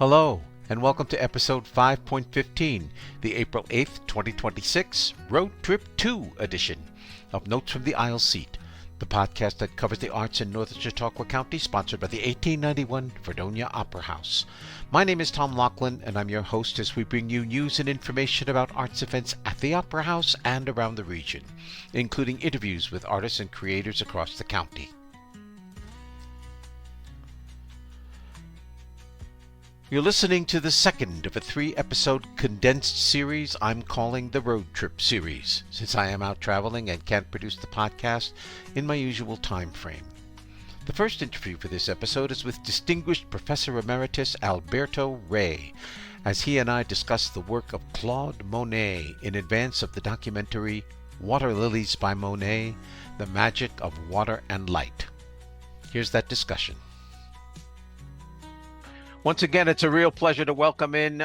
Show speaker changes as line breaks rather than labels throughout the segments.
Hello, and welcome to episode 5.15, the April 8th, 2026 Road Trip 2 edition of Notes from the Aisle Seat, the podcast that covers the arts in northern Chautauqua County, sponsored by the 1891 Fredonia Opera House. My name is Tom Laughlin, and I'm your host as we bring you news and information about arts events at the Opera House and around the region, including interviews with artists and creators across the county. You're listening to the second of a 3-episode condensed series I'm calling the Road Trip series, since I am out traveling and can't produce the podcast in my usual time frame. The first interview for this episode is with distinguished Professor Emeritus Alberto Rey, as he and I discuss the work of Claude Monet in advance of the documentary Water Lilies by Monet, The Magic of Water and Light. Here's that discussion. Once again, it's a real pleasure to welcome in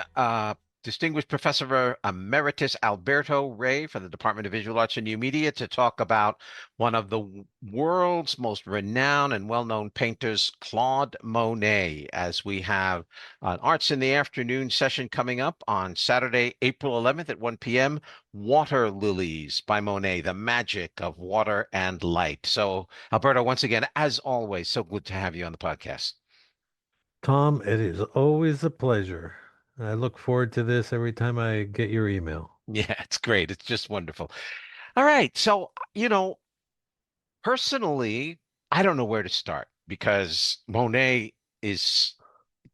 distinguished Professor Emeritus Alberto Rey from the Department of Visual Arts and New Media to talk about one of the world's most renowned and well-known painters, Claude Monet, as we have an Arts in the Afternoon session coming up on Saturday, April 11th at 1 p.m., Water Lilies by Monet, The Magic of Water and Light. So, Alberto, once again, as always, so good to have you on the podcast.
Tom, it is always a pleasure. I look forward to this every time I get your email.
Yeah, it's great. It's just wonderful. All right. So, personally, I don't know where to start because Monet is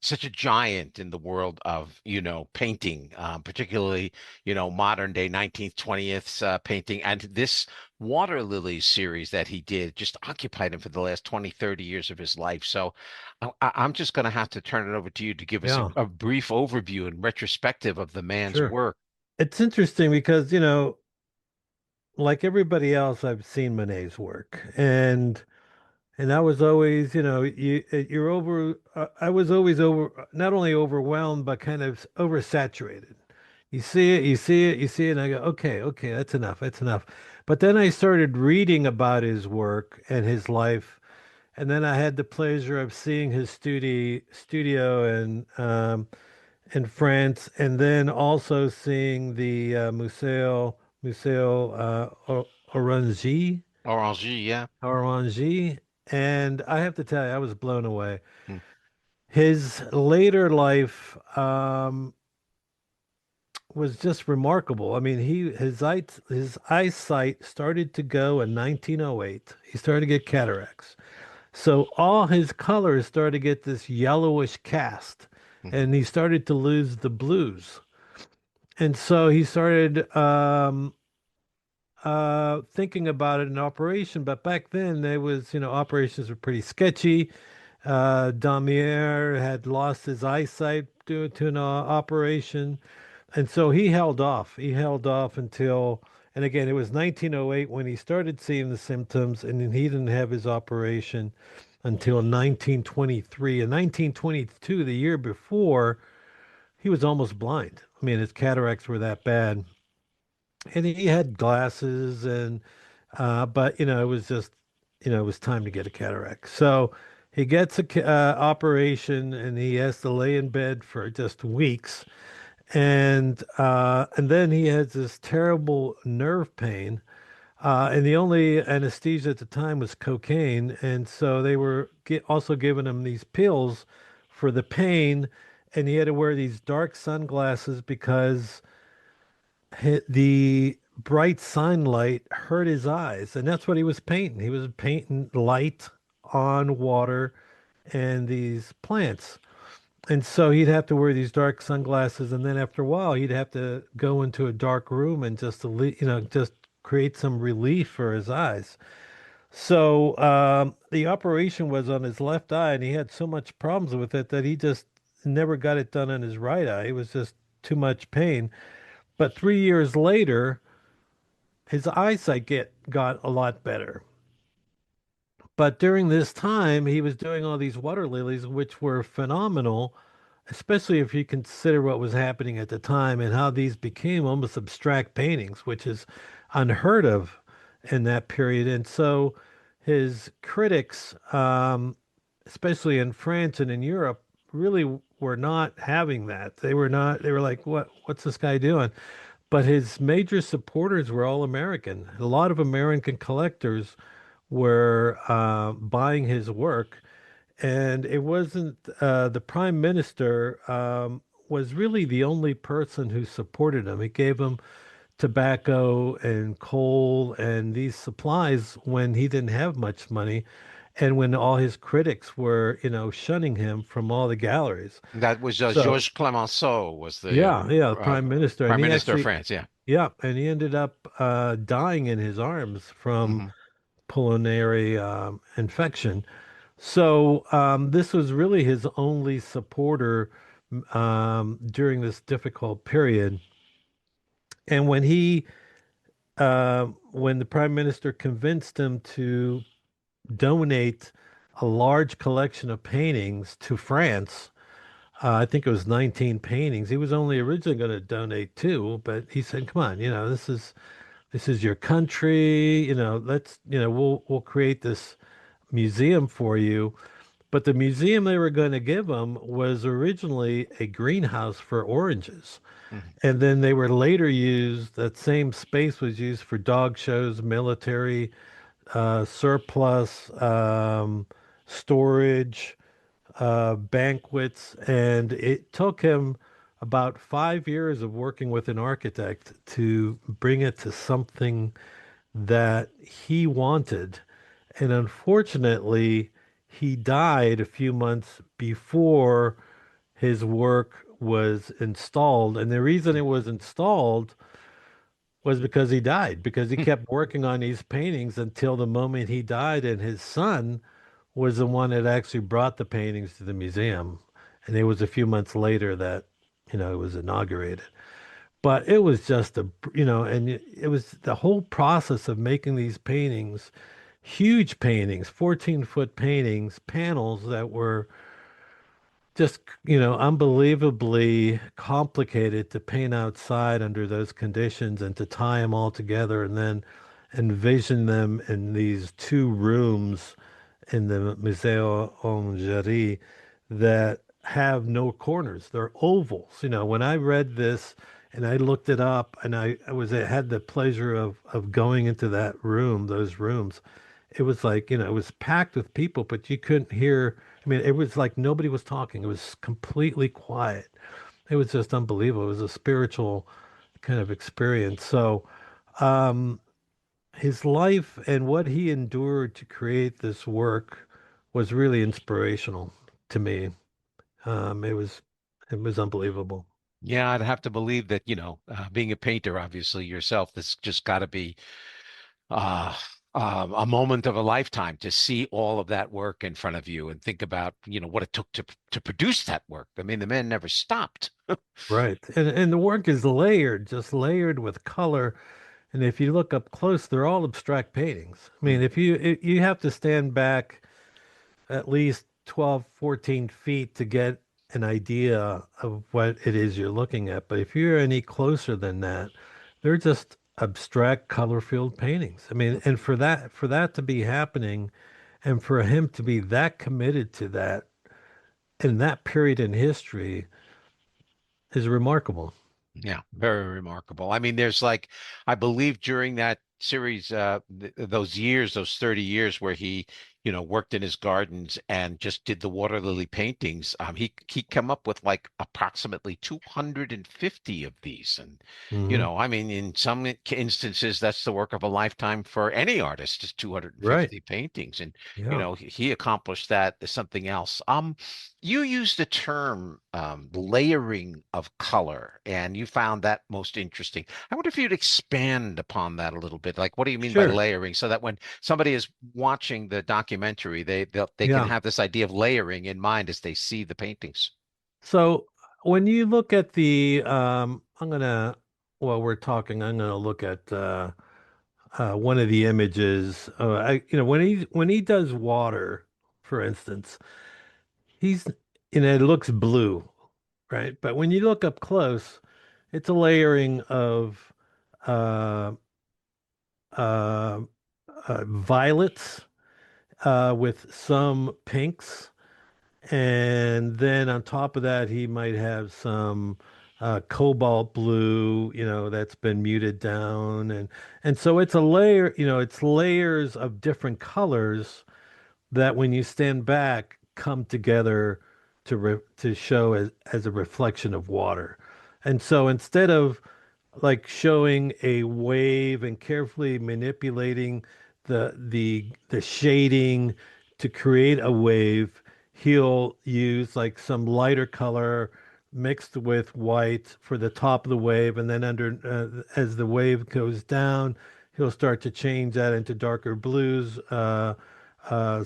such a giant in the world of, painting, particularly, modern day 19th, 20th painting. And this Water Lilies series that he did just occupied him for the last 20, 30 years of his life. So I'm just going to have to turn it over to you to give us
Yeah,
a brief overview and retrospective of the man's
sure.
work.
It's interesting because, like everybody else, I've seen Monet's work, and I was always, you're over. I was always not only overwhelmed, but kind of oversaturated. You see it, you see it, you see it, and I go, okay, that's enough, that's enough. But then I started reading about his work and his life, and then I had the pleasure of seeing his studio in France, and then also seeing the Museo Orange.
Orange, yeah.
Orange. And I have to tell you, I was blown away.
Hmm.
His later life was just remarkable. I mean, his eyesight started to go in 1908. He started to get cataracts. So all his colors started to get this yellowish cast,
Mhm.
and he started to lose the blues. And so he started thinking about it in operation. But back then, there was, operations were pretty sketchy. Damier had lost his eyesight due to an operation. And so he held off. He held off until, and again, it was 1908 when he started seeing the symptoms, and then he didn't have his operation until 1923. In 1922, the year before, he was almost blind. I mean, his cataracts were that bad. And he had glasses, but, it was just, it was time to get a cataract. So he gets a operation, and he has to lay in bed for just weeks, and then he has this terrible nerve pain, and the only anesthesia at the time was cocaine, and so they were also giving him these pills for the pain, and he had to wear these dark sunglasses because the bright sunlight hurt his eyes, and that's what he was painting. He was painting light on water and these plants. And so he'd have to wear these dark sunglasses, and then after a while, he'd have to go into a dark room and just create some relief for his eyes. So the operation was on his left eye, and he had so much problems with it that he just never got it done on his right eye. It was just too much pain. But 3 years later, his eyesight got a lot better. But during this time, he was doing all these water lilies, which were phenomenal, especially if you consider what was happening at the time and how these became almost abstract paintings, which is unheard of in that period. And so his critics, especially in France and in Europe, really were not having that. They were not, they were like, what's this guy doing? But his major supporters were all American. A lot of American collectors were buying his work, and it wasn't the prime minister was really the only person who supported him. He gave him tobacco and coal and these supplies when he didn't have much money, and when all his critics were, shunning him from all the galleries.
That was
So
Georges Clemenceau was the
yeah, prime minister, and
Prime
he
Minister of
actually,
France. Yeah.
yeah, and he ended up dying in his arms from
Hmm.
pulmonary infection. So this was really his only supporter during this difficult period. And when the prime minister convinced him to donate a large collection of paintings to France, I think it was 19 paintings. He was only originally going to donate two, but he said, "Come on, this is your country. We'll create this museum for you." But the museum they were going to give him was originally a greenhouse for oranges.
Hmm.
And then they were later used, that same space was used for dog shows, military, surplus, storage, banquets. And it took him about 5 years of working with an architect to bring it to something that he wanted. And unfortunately, he died a few months before his work was installed. And the reason it was installed was because he died, because he kept working on these paintings until the moment he died. And his son was the one that actually brought the paintings to the museum. And it was a few months later that, it was inaugurated. But it was just and it was the whole process of making these paintings, huge paintings, 14-foot paintings, panels that were just, unbelievably complicated to paint outside under those conditions and to tie them all together and then envision them in these two rooms in the Museo Orangerie that have no corners. They're ovals. When I read this and I looked it up and I had the pleasure of going into that room, those rooms, it was like, it was packed with people, but you couldn't hear. I mean, it was like nobody was talking. It was completely quiet. It was just unbelievable. It was a spiritual kind of experience. So, um, his life and what he endured to create this work was really inspirational to me. It was unbelievable.
Yeah, I'd have to believe that, being a painter, obviously yourself, this just got to be uh, a moment of a lifetime to see all of that work in front of you and think about, what it took to produce that work. I mean, the man never stopped.
Right. And the work is layered, just layered with color. And if you look up close, they're all abstract paintings. I mean,
Mm.
if you have to stand back at least 12, 14 feet to get an idea of what it is you're looking at. But if you're any closer than that, they're just abstract color-filled paintings. I mean, and for that to be happening and for him to be that committed to that in that period in history is remarkable.
Yeah, very remarkable. I mean, there's like, I believe during that series, th those years, those 30 years where he, worked in his gardens and just did the water lily paintings, he come up with like approximately 250 of these. And,
Hmm.
I mean, in some instances, that's the work of a lifetime for any artist, just
Right.
250 paintings. And,
Yeah.
he accomplished that as something else. You used the term layering of color, and you found that most interesting. I wonder if you'd expand upon that a little bit. Like, what do you mean by
Sure.
layering? So that when somebody is watching the documentary, they can
Yeah.
have this idea of layering in mind as they see the paintings.
So when you look at while we're talking, I'm gonna look at one of the images. When he does water, for instance, he's, it looks blue, right? But when you look up close, it's a layering of uh, uh, violets with some pinks And then on top of that, he might have some cobalt blue, that's been muted down, and so it's a layer, it's layers of different colors that when you stand back come together to show as a reflection of water. And so instead of like showing a wave and carefully manipulating the shading to create a wave, he'll use like some lighter color mixed with white for the top of the wave, and then as the wave goes down, he'll start to change that into darker blues,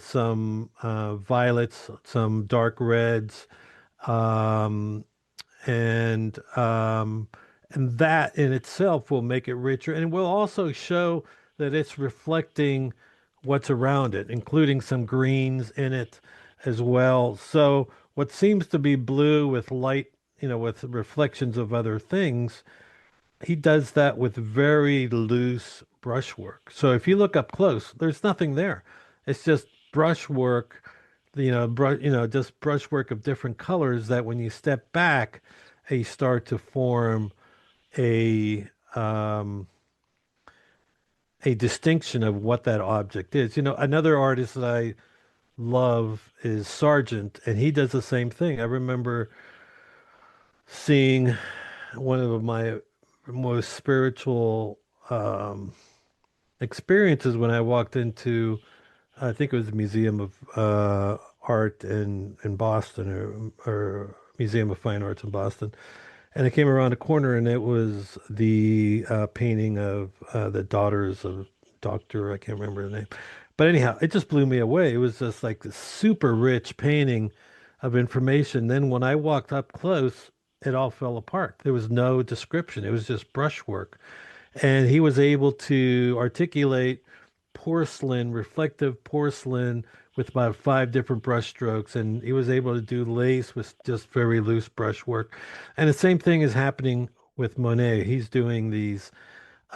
some violets, some dark reds, um, and um, and that in itself will make it richer, and will also show that it's reflecting what's around it, including some greens in it as well. So what seems to be blue with light, with reflections of other things, he does that with very loose brushwork. So if you look up close, there's nothing there. It's just brushwork, just brushwork of different colors that when you step back, you start to form a um, a distinction of what that object is. Another artist that I love is Sargent, and he does the same thing. I remember seeing one of my most spiritual um, experiences when I walked into, I think it was the Museum of Art in Boston, or Museum of Fine Arts in Boston. And I came around a corner, and it was the painting of the daughters of Doctor, I can't remember the name. But anyhow, it just blew me away. It was just like this super rich painting of information. Then when I walked up close, it all fell apart. There was no description. It was just brushwork. And he was able to articulate porcelain, reflective porcelain, with about five different brush strokes. And he was able to do lace with just very loose brushwork. And the same thing is happening with Monet. He's doing these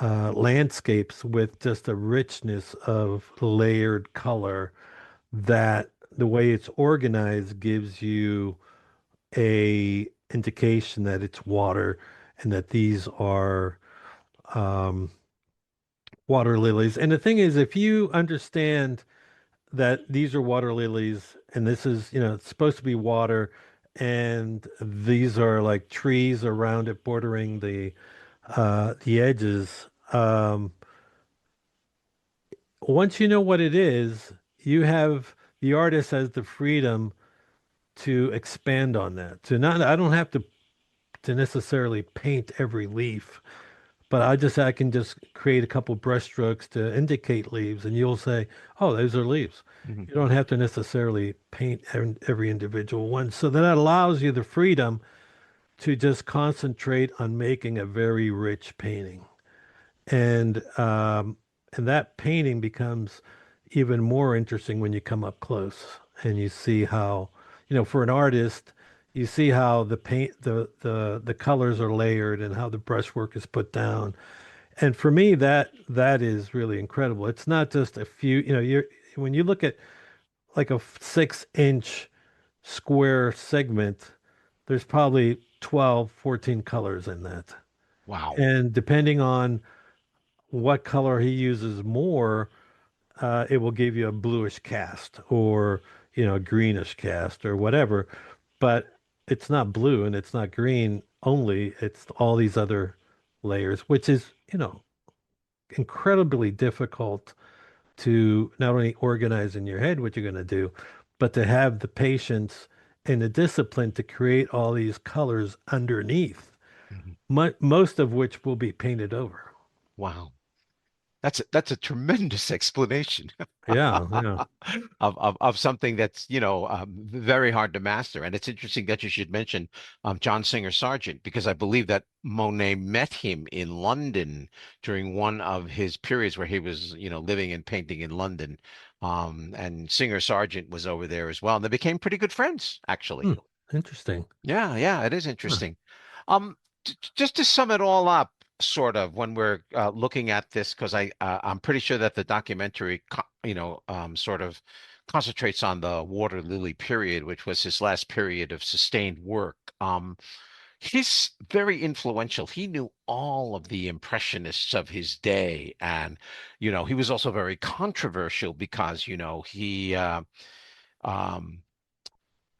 landscapes with just a richness of layered color that the way it's organized gives you a indication that it's water, and that these are um, water lilies. And the thing is, if you understand that these are water lilies and this is, it's supposed to be water, and these are like trees around it bordering the edges. Once you know what it is, the artist has the freedom to expand on that. I don't have to necessarily paint every leaf, but I can just create a couple brush strokes to indicate leaves, and you'll say, "Oh, those are leaves."
Mhm.
You don't have to necessarily paint every individual one. So that allows you the freedom to just concentrate on making a very rich painting. And and that painting becomes even more interesting when you come up close and you see how, for an artist, you see how the colors are layered and how the brushwork is put down. And for me, that is really incredible. It's not just a few, when you look at like a 6-inch square segment, there's probably 12, 14 colors in that.
Wow.
And depending on what color he uses more, it will give you a bluish cast, or, a greenish cast, or whatever. But it's not blue and it's not green only. It's all these other layers, which is, incredibly difficult to not only organize in your head what you're going to do, but to have the patience and the discipline to create all these colors underneath,
Mhm.
most of which will be painted over.
Wow. That's a tremendous explanation
Yeah, yeah.
of something that's, very hard to master. And it's interesting that you should mention John Singer Sargent, because I believe that Monet met him in London during one of his periods where he was, living and painting in London. And Singer Sargent was over there as well. And they became pretty good friends, actually.
Hmm, interesting.
Yeah, yeah, it is
Huh.
interesting. Just to sum it all up, sort of, when we're looking at this, because I'm pretty sure that the documentary, sort of concentrates on the water lily period, which was his last period of sustained work. He's very influential. He knew all of the impressionists of his day, and he was also very controversial because he um,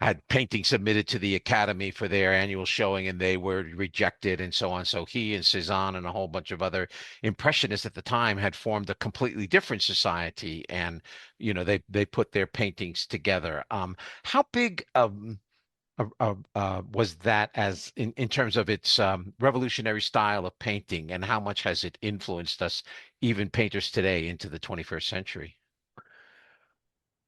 had paintings submitted to the Academy for their annual showing, and they were rejected, and so on. So he and Cezanne and a whole bunch of other impressionists at the time had formed a completely different society, and they put their paintings together. How big was that as in terms of its revolutionary style of painting, and how much has it influenced us, even painters today, into the 21st century?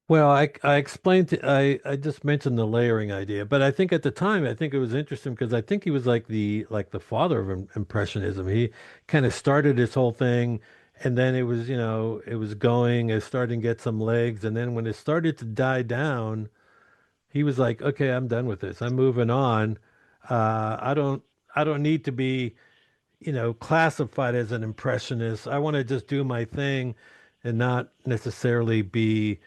Well, I explained I just mentioned the layering idea, but I think at the time I think it was interesting because I think he was like the father of impressionism. He kind of started this whole thing, and then it was going, it started to get some legs, and then when it started to die down, he was like, okay, I'm done with this. I'm moving on. I don't need to be classified as an impressionist. I want to just do my thing and not necessarily be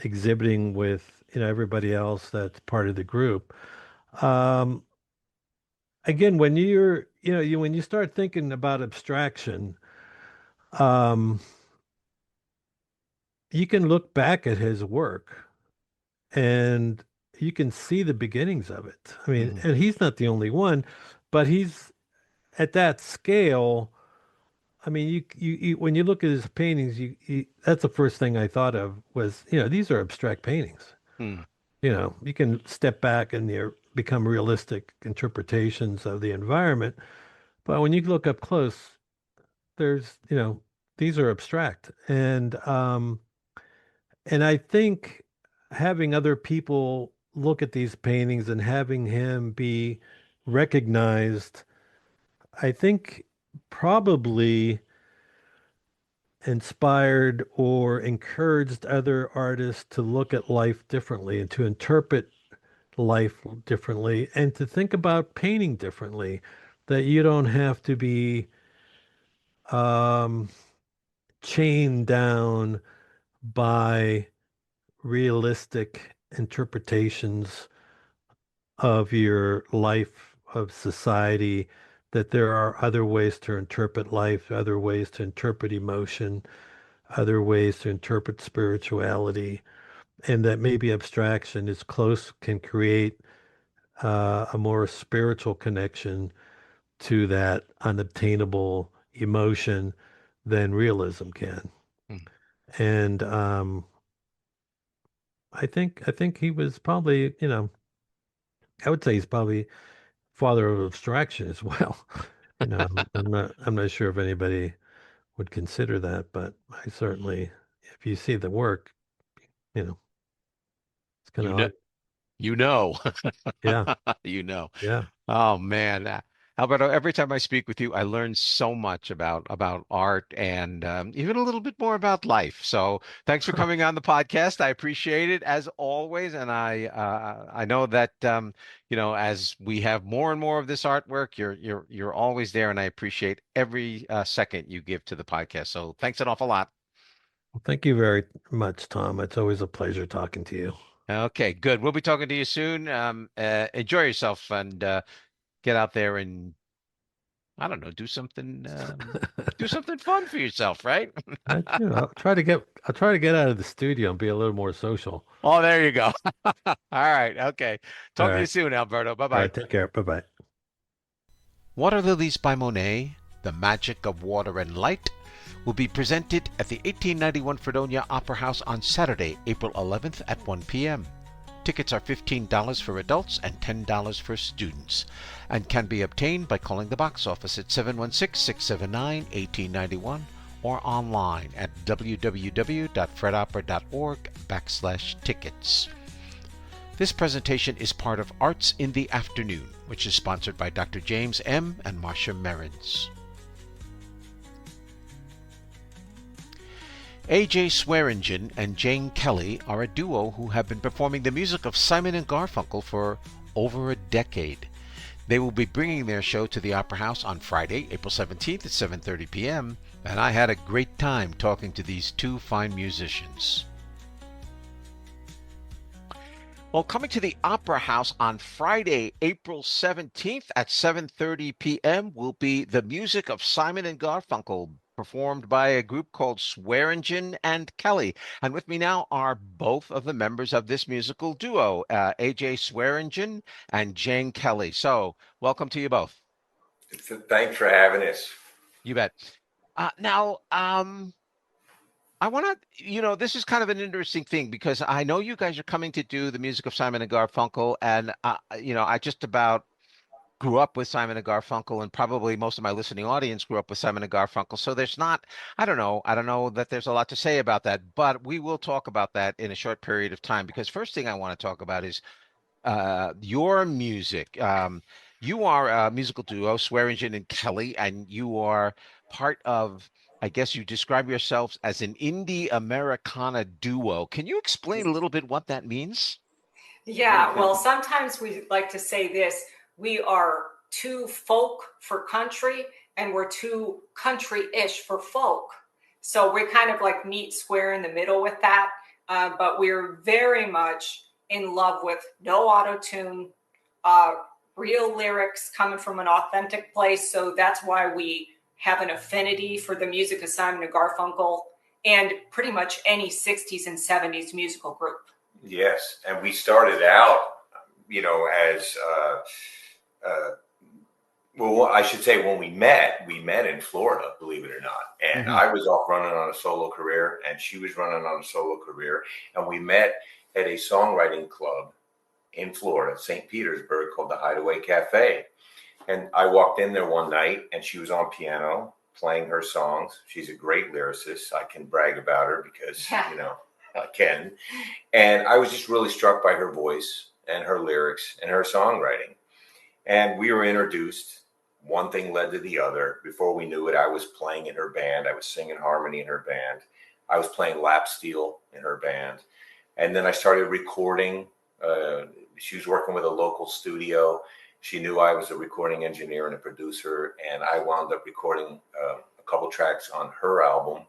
exhibiting with, everybody else that's part of the group. Um, Again, when when you start thinking about abstraction, um, you can look back at his work and you can see the beginnings of it. I mean,
Mhm.
and he's not the only one, but he's at that scale. I mean, when you look at his paintings, that's the first thing I thought of was, these are abstract paintings.
Mm.
You can step back and they become realistic interpretations of the environment. But when you look up close, there's, these are abstract. And I think having other people look at these paintings and having him be recognized, I think probably inspired or encouraged other artists to look at life differently and to interpret life differently and to think about painting differently. That you don't have to be um, chained down by realistic interpretations of your life, of society, that there are other ways to interpret life, other ways to interpret emotion, other ways to interpret spirituality, and that maybe abstraction is close, can create a more spiritual connection to that unobtainable emotion than realism can.
Mm.
And I think he was probably, I would say he's probably father of abstraction as well. I'm not sure if anybody would consider that, but I certainly, if you see the work, you know, it's kind
You
of
know,
odd.
you know,
Yeah,
you know.
yeah.
Oh man, Alberto, every time I speak with you, I learn so much about art and even a little bit more about life. So thanks for coming on the podcast. I appreciate it as always, and I know that as we have more and more of this artwork, you're always there, and I appreciate every second you give to the podcast. So thanks an awful lot.
Well, thank you very much, Tom. It's always a pleasure talking to you.
Okay, good. We'll be talking to you soon. Enjoy yourself and get out there and I don't know, do something fun for yourself, right?
I'll try to get out of the studio and be a little more social.
Oh, there you go. All right. Okay.
All
Talk to you
right.
soon, Alberto.
All
Bye-bye.
right. Take care. Bye bye.
Water Lilies by Monet, The Magic of Water and Light, will be presented at the 1891 Fredonia Opera House on Saturday, April 11th at 1 p.m. Tickets are $15 for adults and $10 for students, and can be obtained by calling the box office at 716-679-1891 or online at www.fredopera.org/tickets. This presentation is part of Arts in the Afternoon, which is sponsored by Dr. James M. and Marcia Merrins. A.J. Swearingen and Jayne Kelli are a duo who have been performing the music of Simon and Garfunkel for over a decade. They will be bringing their show to the Opera House on Friday, April 17th at 7:30 p.m., and I had a great time talking to these two fine musicians. Well, coming to the Opera House on Friday, April 17th at 7:30 p.m. will be the music of Simon and Garfunkel, performed by a group called Swearingen and Kelli. And with me now are both of the members of this musical duo, AJ Swearingen and Jayne Kelli. So, welcome to you both.
Thanks for having us.
You bet. Now, I want to, this is kind of an interesting thing because I know you guys are coming to do the music of Simon and Garfunkel, and I just about grew up with Simon and Garfunkel, and probably most of my listening audience grew up with Simon and Garfunkel. So there's not, I don't know that there's a lot to say about that, but we will talk about that in a short period of time because first thing I want to talk about is your music. You are a musical duo, Swearingen and Kelli, and you are part of, I guess you describe yourselves as an indie Americana duo. Can you explain a little bit what that means?
Yeah, well, sometimes we like to say this, we are too folk for country and we're too country-ish for folk. So we kind of like meet square in the middle with that. But we're very much in love with no auto-tune, real lyrics coming from an authentic place. So that's why we have an affinity for the music of Simon and Garfunkel and pretty much any 60s and 70s musical group.
Yes, and we started out, as well. I should say when we met in Florida, believe it or not. And I was off running on a solo career, and she was running on a solo career, and we met at a songwriting club in Florida, St. Petersburg, called the Hideaway Cafe. And I walked in there one night, and she was on piano playing her songs. She's a great lyricist. I can brag about her because I can. And I was just really struck by her voice and her lyrics and her songwriting. And we were introduced. One thing led to the other. Before we knew it, I was playing in her band. I was singing harmony in her band. I was playing lap steel in her band. And then I started recording. She was working with a local studio. She knew I was a recording engineer and a producer. And I wound up recording a couple tracks on her album.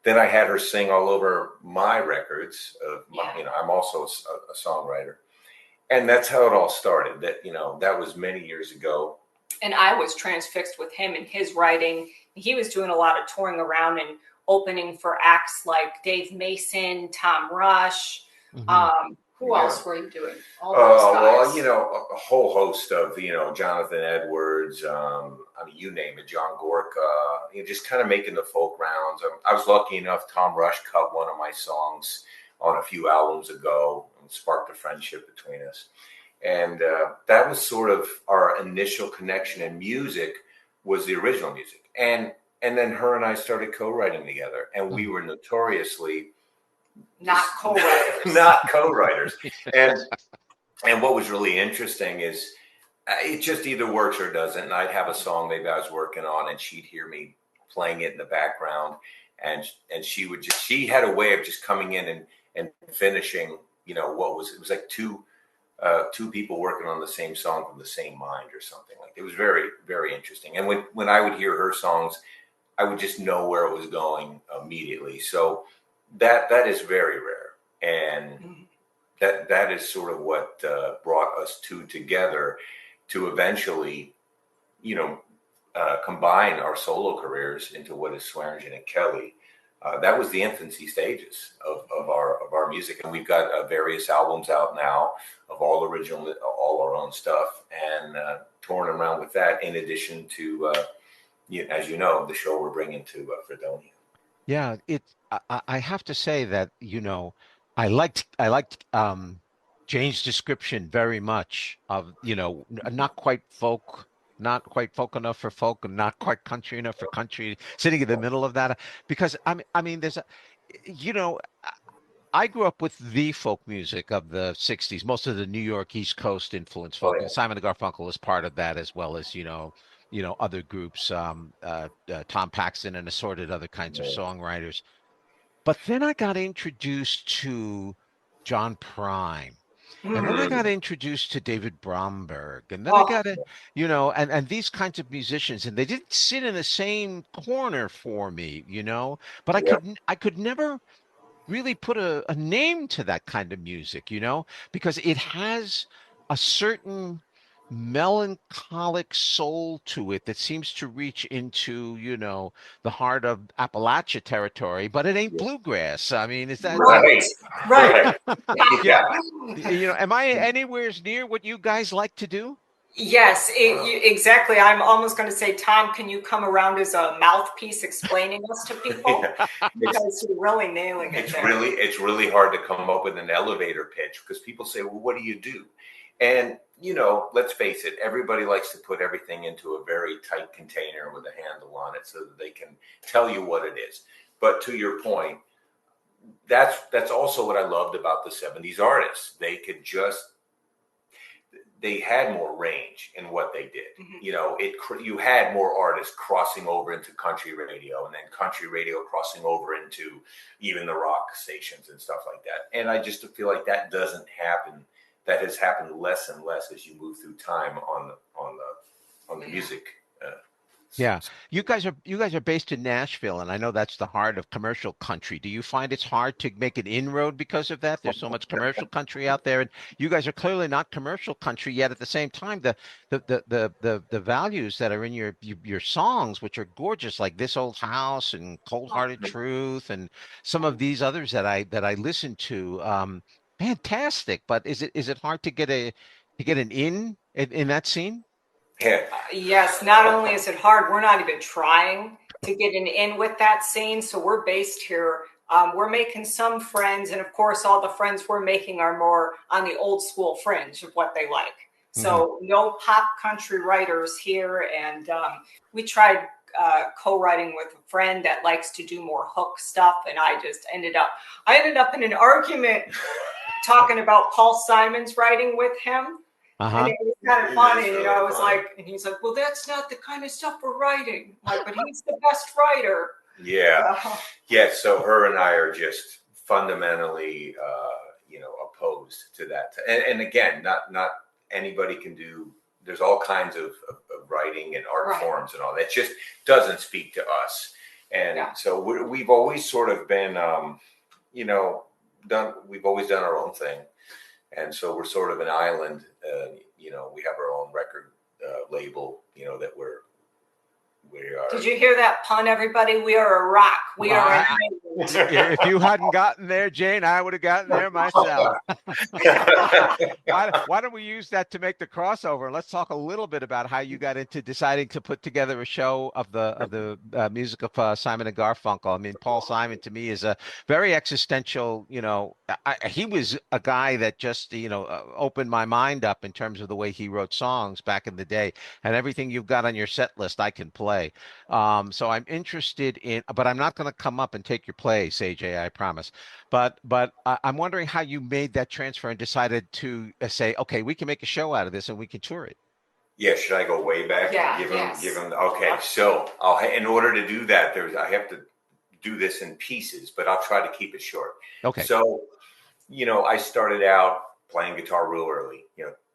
Then I had her sing all over my records. I'm also a songwriter. And that's how it all started. That was many years ago.
And I was transfixed with him and his writing. He was doing a lot of touring around and opening for acts like Dave Mason, Tom Rush. Who else were you doing? All those guys.
Well, a whole host of, Jonathan Edwards, you name it, John Gorka, just kind of making the folk rounds. I was lucky enough, Tom Rush cut one of my songs on a few albums ago and sparked a friendship between us. And that was sort of our initial connection in music, was the original music. And then her and I started co-writing together, and we were notoriously
not co-writers.
Not co-writers. And what was really interesting is it just either works or doesn't. And I'd have a song maybe I was working on, and she'd hear me playing it in the background, and she had a way of just coming in and finishing, it was like two people working on the same song from the same mind or something. Like, it was very, very interesting. And when I would hear her songs, I would just know where it was going immediately. So that is very rare, and that is sort of what brought us two together to eventually, combine our solo careers into what is Swearingen and Kelli. That was the infancy stages of our music, and we've got various albums out now of all our own stuff, and touring around with that. In addition to, as you know, the show we're bringing to Fredonia.
Yeah, I have to say that, I liked Jayne's description very much of, not quite folk, not quite folk enough for folk, and not quite country enough for country, sitting in the middle of that. Because there's I grew up with the folk music of the 60s, most of the New York East Coast influence folk. And Simon and Garfunkel is part of that, as well as, other groups, Tom Paxton and assorted other kinds of songwriters. But then I got introduced to John Prine. And then I got introduced to David Bromberg. And then I got and these kinds of musicians, and they didn't sit in the same corner for me, but I could never really put a name to that kind of music, because it has a certain melancholic soul to it that seems to reach into, the heart of Appalachia territory, but it ain't bluegrass. I mean, is that
Right, right.
yeah,
Yeah.
am I anywhere near what you guys like to do?
Yes, exactly. I'm almost going to say, Tom, can you come around as a mouthpiece explaining us to people?
Yeah.
Because you're really nailing it there.
It's really hard to come up with an elevator pitch because people say, well, what do you do? And, let's face it, everybody likes to put everything into a very tight container with a handle on it so that they can tell you what it is. But to your point, that's also what I loved about the 70s artists. They had more range in what they did. Mm-hmm. You had more artists crossing over into country radio, and then country radio crossing over into even the rock stations and stuff like that. And I just feel like that doesn't happen. That has happened less and less as you move through time on the music.
Yeah, you guys are based in Nashville, and I know that's the heart of commercial country. Do you find it's hard to make an inroad because of that? There's so much commercial country out there, and you guys are clearly not commercial country yet. At the same time, the values that are in your songs, which are gorgeous, like "This Old House" and "Cold Hearted Truth," and some of these others that I listen to, fantastic. But is it hard to get an in that scene?
Yeah.
Yes, not only is it hard, we're not even trying to get in with that scene. So we're based here. We're making some friends. And of course, all the friends we're making are more on the old school fringe of what they like. So no pop country writers here. And we tried co-writing with a friend that likes to do more hook stuff. And I ended up in an argument talking about Paul Simon's writing with him. And it was kind of funny, I was like, and he's like, well, that's not the kind of stuff we're writing. I'm like, but he's the best writer.
Yeah. Yeah. So her and I are just fundamentally, opposed to that. And again, not anybody can do, there's all kinds of writing and art forms and all that just doesn't speak to us. And so we've always sort of been, we've always done our own thing. And so we're sort of an island, we have our own record label, that we are.
Did you hear that pun, everybody? We are a rock. We are an
island. If you hadn't gotten there, Jayne, I would have gotten there myself. Why don't we use that to make the crossover? Let's talk a little bit about how you got into deciding to put together a show of the music of Simon and Garfunkel. I mean, Paul Simon to me is a very existential. He was a guy that just opened my mind up in terms of the way he wrote songs back in the day, and everything you've got on your set list I can play. So I'm interested in, but I'm not going to come up and take your place, AJ, I promise. But I'm wondering how you made that transfer and decided to say, okay, we can make a show out of this and we can tour it.
Yeah, should I go way back?
Yeah,
and give them. Okay, so in order to do that, I have to do this in pieces, but I'll try to keep it short.
Okay.
So, I started out playing guitar real early,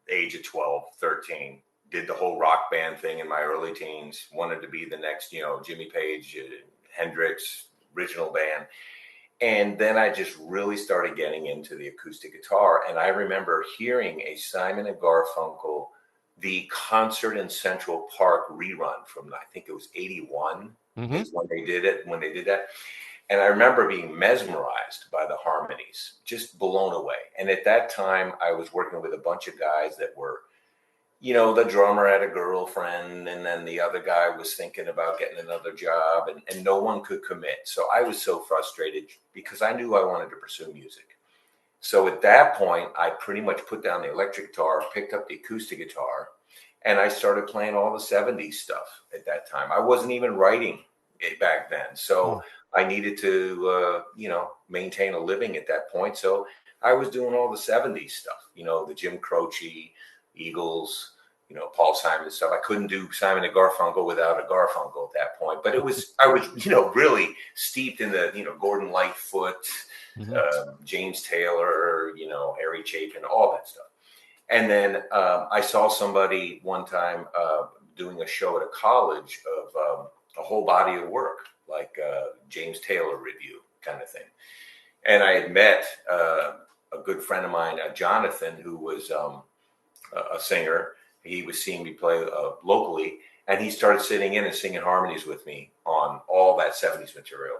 age of 12, 13. Did the whole rock band thing in my early teens, wanted to be the next, Jimmy Page, Hendrix, original band. And then I just really started getting into the acoustic guitar. And I remember hearing a Simon and Garfunkel, the concert in Central Park rerun from, I think it was 81 is when they did that. And I remember being mesmerized by the harmonies, just blown away. And at that time, I was working with a bunch of guys that were, the drummer had a girlfriend, and then the other guy was thinking about getting another job, and no one could commit. So I was so frustrated because I knew I wanted to pursue music. So at that point, I pretty much put down the electric guitar, picked up the acoustic guitar, and I started playing all the 70s stuff at that time. I wasn't even writing it back then. So I needed to, maintain a living at that point. So I was doing all the 70s stuff, the Jim Croce, Eagles, Paul Simon stuff. I couldn't do Simon and Garfunkel without a Garfunkel at that point. But I was, really steeped in the, Gordon Lightfoot, James Taylor, Harry Chapin, all that stuff. And then I saw somebody one time doing a show at a college of a whole body of work, like James Taylor review kind of thing. And I had met a good friend of mine, Jonathan, who was a singer. He was seeing me play locally, and he started sitting in and singing harmonies with me on all that 70s material.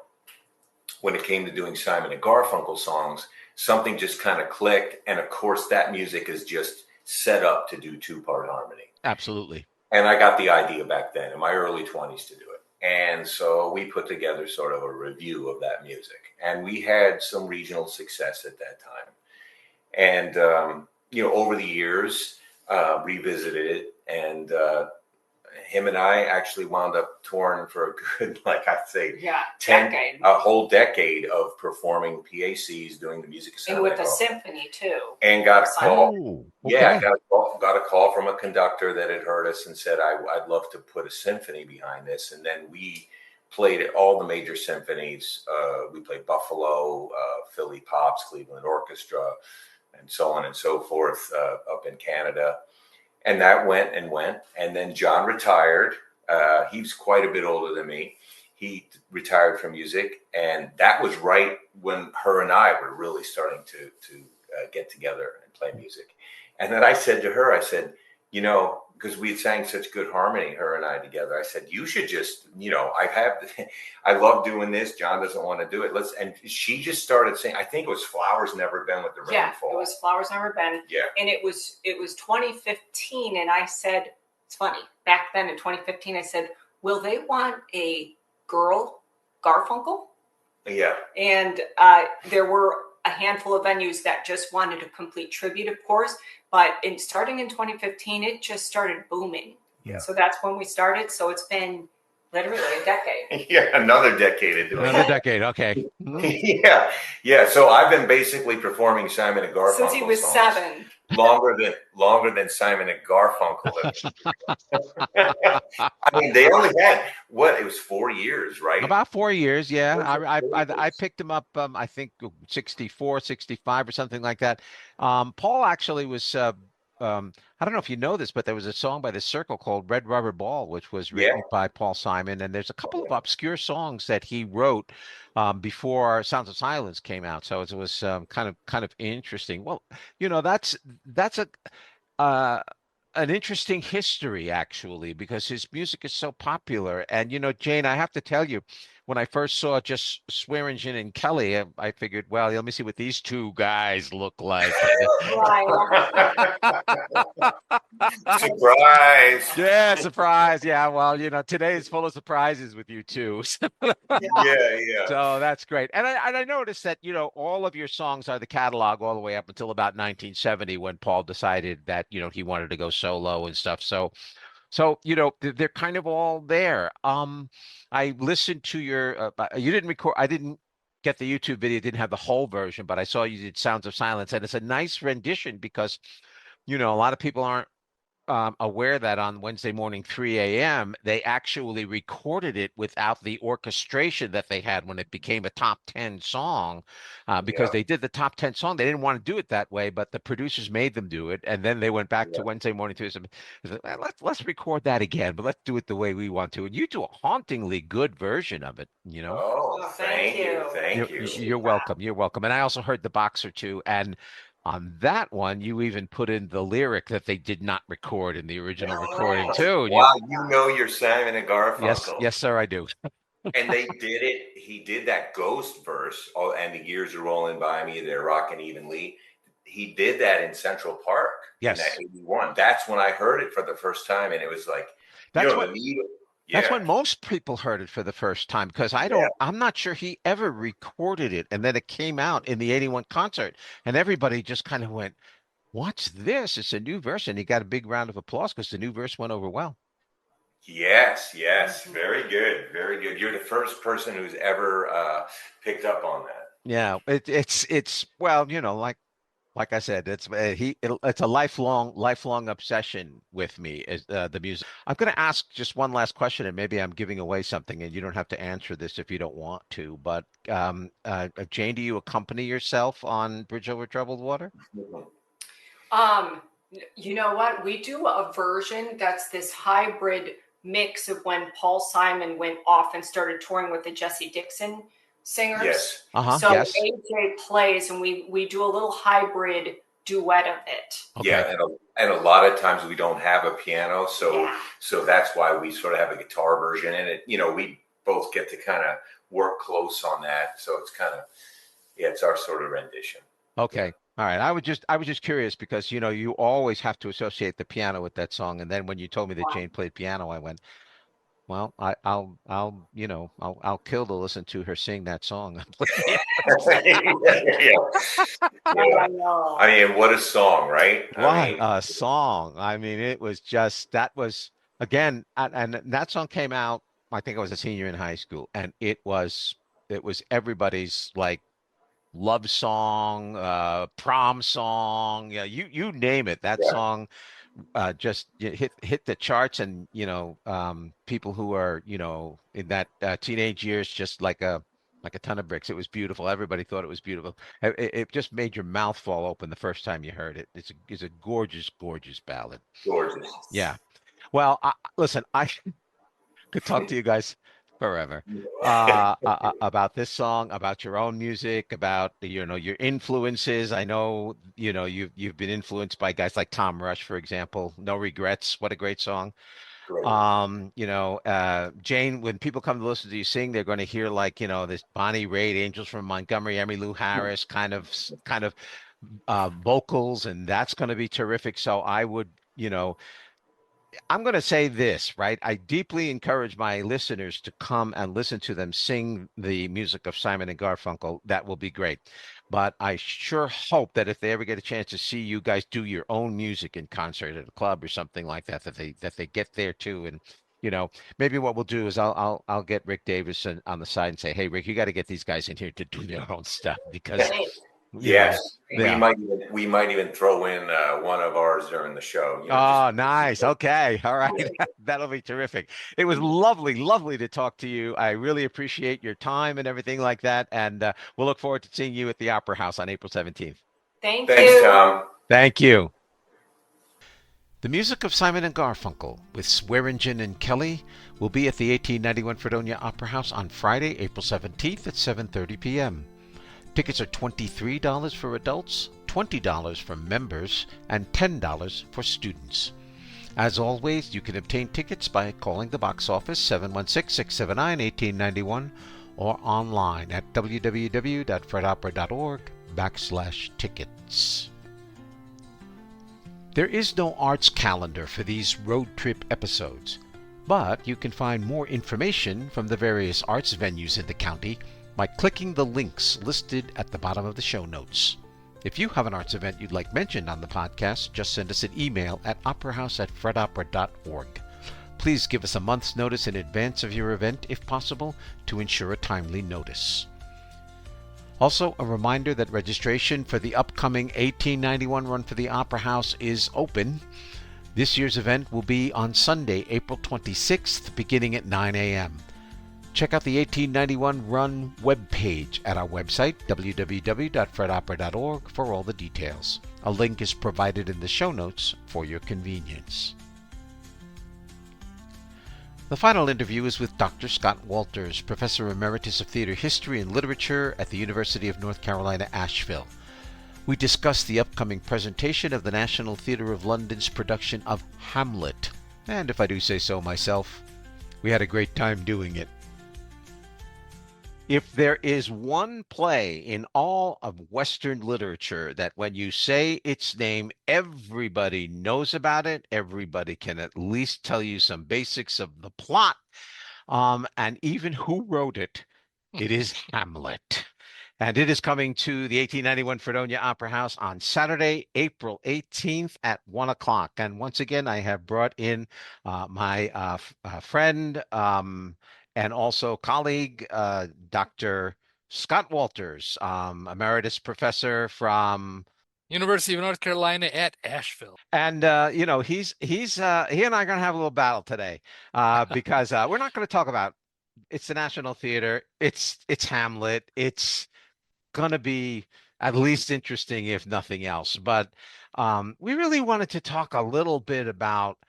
When it came to doing Simon and Garfunkel songs, something just kind of clicked. And of course, that music is just set up to do 2-part harmony.
Absolutely.
And I got the idea back then in my early 20s to do it. And so we put together sort of a review of that music. And we had some regional success at that time. And, over the years, revisited it. And him and I actually wound up touring for a good, a whole decade of performing PACs, doing the music
and with the symphony too.
And got a call.
Oh, okay.
Yeah, got a call from a conductor that had heard us and said, I'd love to put a symphony behind this. And then we played at all the major symphonies. We played Buffalo, Philly Pops, Cleveland Orchestra, and so on and so forth up in Canada. And that went. And then John retired. He was quite a bit older than me. He retired from music. And that was right when her and I were really starting to get together and play music. And then I said to her, because we had sang such good harmony, her and I together, I said, you should just, I love doing this. John doesn't want to do it. And she just started saying, I think it was Flowers Never Been with the Rainfall.
Yeah, it was Flowers Never Been.
Yeah.
And it was 2015. And I said, it's funny, back then in 2015, I said, will they want a girl Garfunkel?
Yeah.
And there were a handful of venues that just wanted a complete tribute, of course. But starting in 2015, it just started booming.
Yeah.
So that's when we started. So it's been literally a decade.
Yeah, another decade of doing it.
Another decade, okay.
Yeah. So I've been basically performing Simon and Garfunkel
since he was
songs
7.
Longer than Simon and Garfunkel. I mean, they only had it was 4 years, right?
About 4 years, yeah. I picked him up, I think 64, 65 or something like that. Paul actually was, I don't know if you know this, but there was a song by The Circle called Red Rubber Ball, which was written by Paul Simon. And there's a couple of obscure songs that he wrote before Sounds of Silence came out. So it was kind of interesting. Well, that's an interesting history, actually, because his music is so popular. And, Jayne, I have to tell you, when I first saw just Swearingen and Kelli, I figured, well, let me see what these two guys look like.
Surprise.
Yeah, surprise. Yeah, well, today is full of surprises with you two.
Yeah.
So that's great. And I noticed that, all of your songs are the catalog all the way up until about 1970 when Paul decided that, he wanted to go solo and stuff. So they're kind of all there. I listened to your, you didn't record, I didn't get the YouTube video, didn't have the whole version, but I saw you did Sounds of Silence, and it's a nice rendition because, a lot of people aren't aware that on Wednesday morning, 3 a.m., they actually recorded it without the orchestration that they had when it became a top 10 song, because they did the top 10 song. They didn't want to do it that way, but the producers made them do it. And then they went back to Wednesday morning, Tuesday. Let's record that again, but let's do it the way we want to. And you do a hauntingly good version of it,
Oh, thank you. Thank you.
You're welcome. You're welcome. And I also heard the Boxer too. And on that one, you even put in the lyric that they did not record in the original recording too.
Wow, your Simon and Garfunkel.
Yes, sir, I do.
And they did it. He did that Ghost verse, and the years are rolling by me. They're rocking evenly. He did that in Central Park.
Yes,
in that 81. That's when I heard it for the first time, and it was like,
that's when most people heard it for the first time, because I'm not sure he ever recorded it. And then it came out in the 81 concert and everybody just kind of went, what's this? It's a new verse. And he got a big round of applause because the new verse went over well.
Yes. Very good. Very good. You're the first person who's ever picked up on that.
Yeah, it's well, like I said, it's a lifelong obsession with me, is the music. I'm going to ask just one last question, and maybe I'm giving away something, and you don't have to answer this if you don't want to. But Jayne, do you accompany yourself on Bridge Over Troubled Water?
You know what? We do a version that's this hybrid mix of when Paul Simon went off and started touring with the Jesse Dixon singers.
Yes.
So
Yes.
AJ plays, and we do a little hybrid duet of it.
Okay.
Yeah, and a lot of times we don't have a piano, so
Yeah.
so that's why we sort of have a guitar version in it. You know, we both get to kind of work close on that, so it's kind of it's our sort of rendition.
Okay. All right. I was just curious because you always have to associate the piano with that song. And then when you told me that Jayne played piano, I went, well, I'll kill to listen to her sing that song.
Yeah.
I know.
I mean, what a song, right?
What a song. I mean, it was just that was again, and that song came out, I think I was a senior in high school, and it was everybody's like love song, prom song, yeah, you name it. That song just hit the charts, and people who are in that teenage years just like a ton of bricks. It was beautiful. Everybody thought it was beautiful. It just made your mouth fall open the first time you heard it. It's a gorgeous, gorgeous ballad.
Gorgeous.
Yeah. Well, listen, I could talk to you guys forever about this song, about your own music, about your influences. I know you've been influenced by guys like Tom Rush, for example. No Regrets, what a great song.
Great.
Jayne, when people come to listen to you sing, they're going to hear like this Bonnie Raitt, Angels from Montgomery, Emmylou Harris kind of vocals, and that's going to be terrific. So I would I'm going to say this, right? I deeply encourage my listeners to come and listen to them sing the music of Simon and Garfunkel. That will be great. But I sure hope that if they ever get a chance to see you guys do your own music in concert at a club or something like that, that they get there too. And maybe what we'll do is I'll get Rick Davis on the side and say, hey, Rick, you got to get these guys in here to do their own stuff because.
Yes,
yeah.
we might even throw in one of ours during the show.
Oh, nice. Okay. All right. That'll be terrific. It was lovely to talk to you. I really appreciate your time and everything like that. And we'll look forward to seeing you at the Opera House on April 17th.
Thanks,
Tom.
Thank you. The music of Simon and Garfunkel with Swearingen and Kelli will be at the 1891 Fredonia Opera House on Friday, April 17th at 7:30 p.m. Tickets are $23 for adults, $20 for members, and $10 for students. As always, you can obtain tickets by calling the box office 716-679-1891 or online at www.fredopera.org/tickets. There is no arts calendar for these road trip episodes, but you can find more information from the various arts venues in the county by clicking the links listed at the bottom of the show notes. If you have an arts event you'd like mentioned on the podcast, just send us an email at operahouse@fredopera.org. Please give us a month's notice in advance of your event, if possible, to ensure a timely notice. Also, a reminder that registration for the upcoming 1891 Run for the Opera House is open. This year's event will be on Sunday, April 26th, beginning at 9 a.m. Check out the 1891 Run webpage at our website, www.fredopera.org, for all the details. A link is provided in the show notes for your convenience. The final interview is with Dr. Scott Walters, Professor Emeritus of Theater History and Literature at the University of North Carolina, Asheville. We discuss the upcoming presentation of the National Theatre of London's production of Hamlet. And if I do say so myself, we had a great time doing it. If there is one play in all of Western literature that when you say its name, everybody knows about it, everybody can at least tell you some basics of the plot, and even who wrote it, it is Hamlet. And it is coming to the 1891 Fredonia Opera House on Saturday, April 18th at 1 o'clock. And once again, I have brought in my friend, and also colleague, Dr. Scott Walters, emeritus professor from
University of North Carolina at Asheville.
And he and I are going to have a little battle today because we're not going to talk about it's the National Theater, it's Hamlet, it's going to be at least interesting if nothing else. But we really wanted to talk a little bit about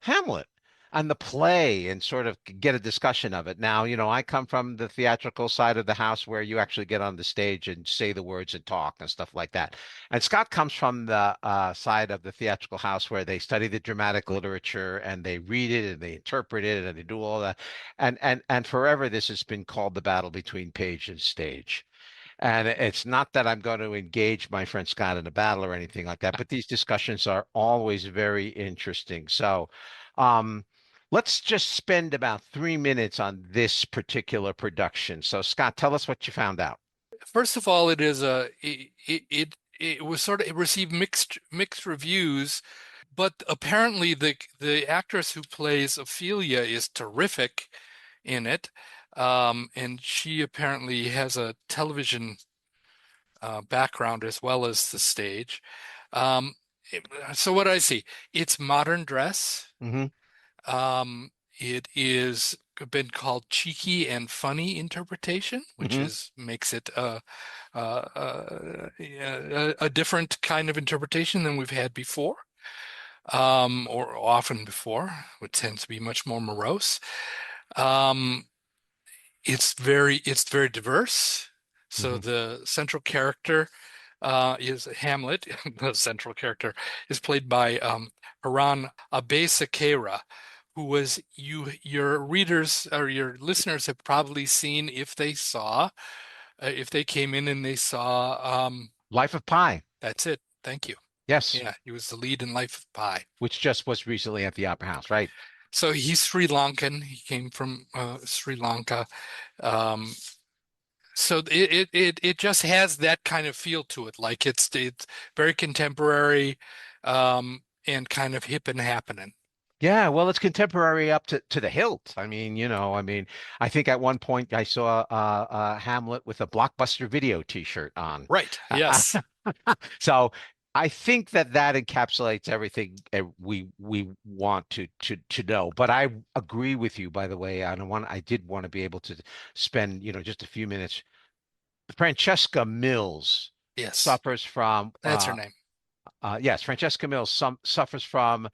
Hamlet. and the play and sort of get a discussion of it. Now, I come from the theatrical side of the house where you actually get on the stage and say the words and talk and stuff like that. And Scott comes from the side of the theatrical house where they study the dramatic literature and they read it and they interpret it and they do all that. And forever this has been called the battle between page and stage. And it's not that I'm going to engage my friend Scott in a battle or anything like that, but these discussions are always very interesting. So, um, let's just spend about 3 minutes on this particular production. So, Scott, tell us what you found out.
First of all, it is it was it received mixed reviews, but apparently the actress who plays Ophelia is terrific in it. And she apparently has a television background as well as the stage. Um, so what I see, it's modern dress.
Hmm.
It is been called cheeky and funny interpretation, which
Hmm.
makes it a different kind of interpretation than we've had before, or often before, which tends to be much more morose. Um, it's very diverse. So
Hmm.
the central character is Hamlet. The central character is played by Haran Abesekera, who was your readers or your listeners have probably seen if they came in and they saw
Life of Pi.
that's it. Thank you.
Yes,
Yeah, he was the lead in Life of Pi.
which just was recently at the Opera House, right?
So he's Sri Lankan. He came from Sri Lanka. Um, so it just has that kind of feel to it, like it's very contemporary, and kind of hip and happening.
Yeah, well, it's contemporary up to the hilt. I think at one point I saw Hamlet with a Blockbuster Video T-shirt on.
Right. Yes.
So I think that encapsulates everything we want to know. But I agree with you, by the way. I did want to be able to spend, just a few minutes. Francesca Mills
Yes.
suffers from
That's her name.
yes, Francesca Mills suffers from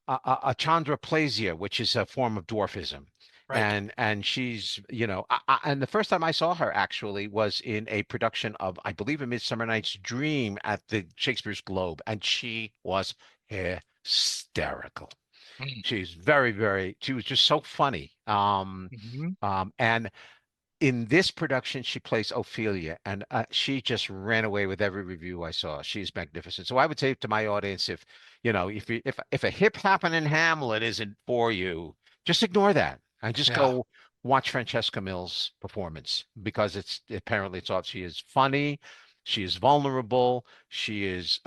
achondroplasia, which is a form of dwarfism.
Right.
And she's, and the first time I saw her actually was in a production of, I believe, A Midsummer Night's Dream at the Shakespeare's Globe, and she was hysterical.
Mm.
She was just so funny.
Mhm.
And in this production, she plays Ophelia, and she just ran away with every review I saw. She's magnificent. So I would say to my audience, if a hip happening Hamlet isn't for you, just ignore that and just
Yeah.
go watch Francesca Mills' performance because it's off. She is funny, she is vulnerable, she is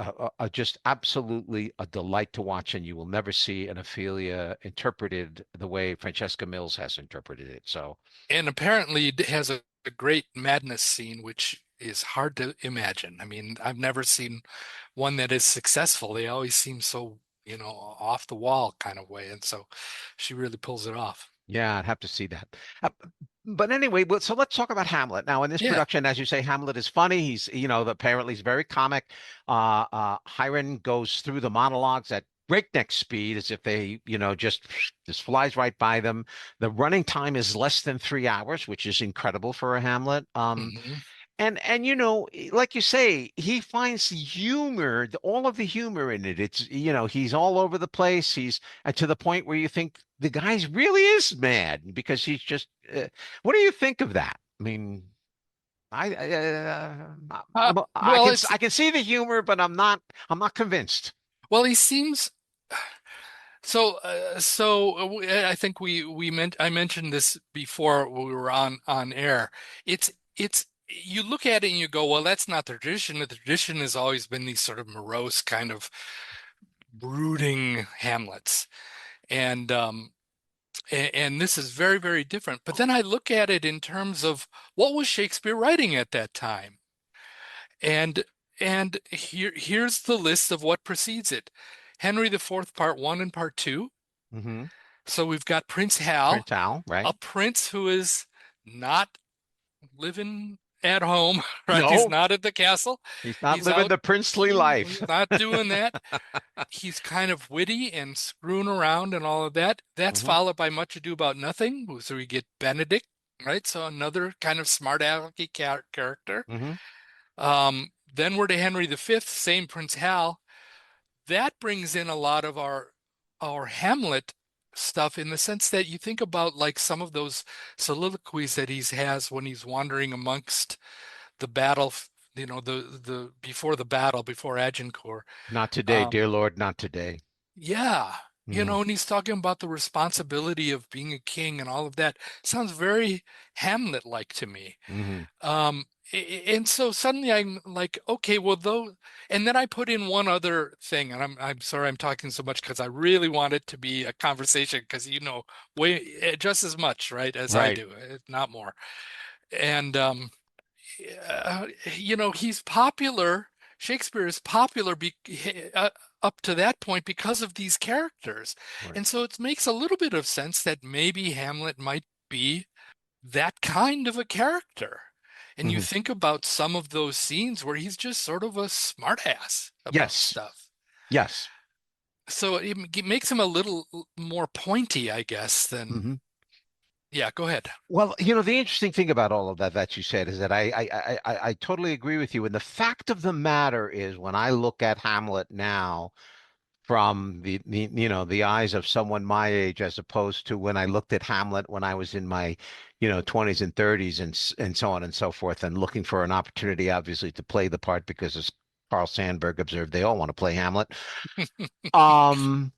just absolutely a delight to watch, and you will never see an Ophelia interpreted the way Francesca Mills has interpreted it. So.
And apparently it has a great madness scene, which is hard to imagine. I mean, I've never seen one that is successful. They always seem so, off the wall kind of way. And so she really pulls it off.
Yeah, I'd have to see that. Uh, but anyway, so let's talk about Hamlet. Now, in this
Yeah.
production, as you say, Hamlet is funny. Apparently he's very comic. Hiram goes through the monologues at breakneck speed as if they, just flies right by them. The running time is less than 3 hours, which is incredible for a Hamlet.
Hmm.
And like you say, he finds the humor, all of the humor in it. It's he's all over the place. He's and to the point where you think the guy really is mad because he's just. What do you think of that? I mean,
Well, it's
I can see the humor, but I'm not convinced.
well, he seems so. I think I mentioned this before we were on air. It's you look at it and you go, well, that's not the tradition. The tradition has always been these sort of morose kind of brooding Hamlets, and and this is very, very different. But then I look at it in terms of what was Shakespeare writing at that time, and here's the list of what precedes it: Henry IV, Part One and Part Two.
Hmm.
So we've got Prince Hal,
Prince Al, right?
a prince who is not living at home, right? He's
No,
not at the castle.
he's not
He's
living
out.
the princely life.
He's not doing that. He's kind of witty and screwing around and all of that. That's
Mhm.
followed by Much Ado About Nothing. So we get Benedict, right? So another kind of smart alecky character.
Mhm.
Then we're to Henry V, same Prince Hal. That brings in a lot of our Hamlet stuff in the sense that you think about like some of those soliloquies that he has when he's wandering amongst the battle, the before the battle, before Agincourt.
Not today,
Um,
dear Lord, not today.
yeah,
Mhm.
and he's talking about the responsibility of being a king and all of that. Sounds very Hamlet-like to me.
Mhm.
And so suddenly I'm like, okay, well, though, and then I put in one other thing, and I'm sorry I'm talking so much because I really want it to be a conversation because way just as much, right, as I
Right.
do, if not more. And he's popular. Shakespeare is popular up to that point because of these characters,
Right.
and so it makes a little bit of sense that maybe Hamlet might be that kind of a character. And you
Mhm.
think about some of those scenes where he's just sort of a smartass about
Yes.
stuff.
Yes.
So it makes him a little more pointy, I guess, than,
Mhm.
yeah, go ahead.
Well, the interesting thing about all of that you said is that I totally agree with you. And the fact of the matter is, when I look at Hamlet now from the eyes of someone my age, as opposed to when I looked at Hamlet when I was in my 20s and 30s and so on and so forth, and looking for an opportunity, obviously, to play the part because, as Carl Sandburg observed, they all want to play Hamlet. Um,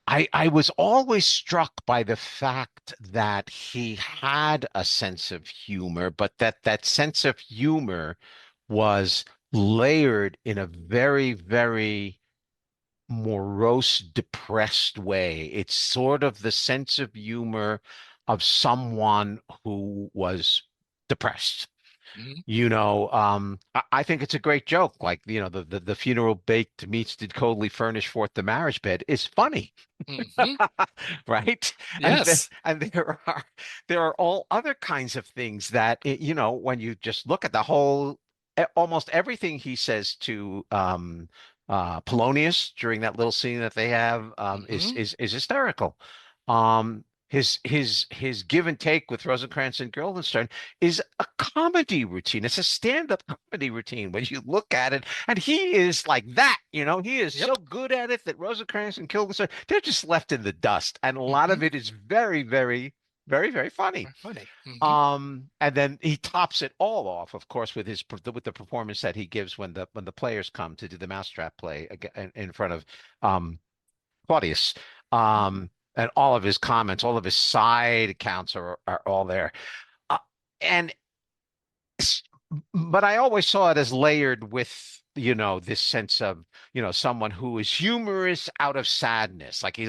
I was always struck by the fact that he had a sense of humor, but that sense of humor was layered in a very, very morose, depressed way. It's sort of the sense of humor of someone who was depressed.
Mhm.
I think it's a great joke. Like, the funeral baked meats did coldly furnish forth the marriage bed is funny.
Mhm.
Right? And then,
Yes.
and there are all other kinds of things that when you just look at the whole almost everything he says to Polonius during that little scene that they have is
Mhm.
is is hysterical. His give and take with Rosencrantz and Guildenstern is a comedy routine. It's a stand-up comedy routine when you look at it. And he is like that, he is so
Yep.
good at it that Rosencrantz and Guildenstern, they're just left in the dust. And a lot of
Mhm.
it is very, very, very, very funny.
Funny. Mhm.
And then he tops it all off, of course, with the performance that he gives when the players come to do the mousetrap play in front of um Claudius. And all of his comments, all of his side accounts are all there. Uh, and but I always saw it as layered with, this sense of, someone who is humorous out of sadness. Like he's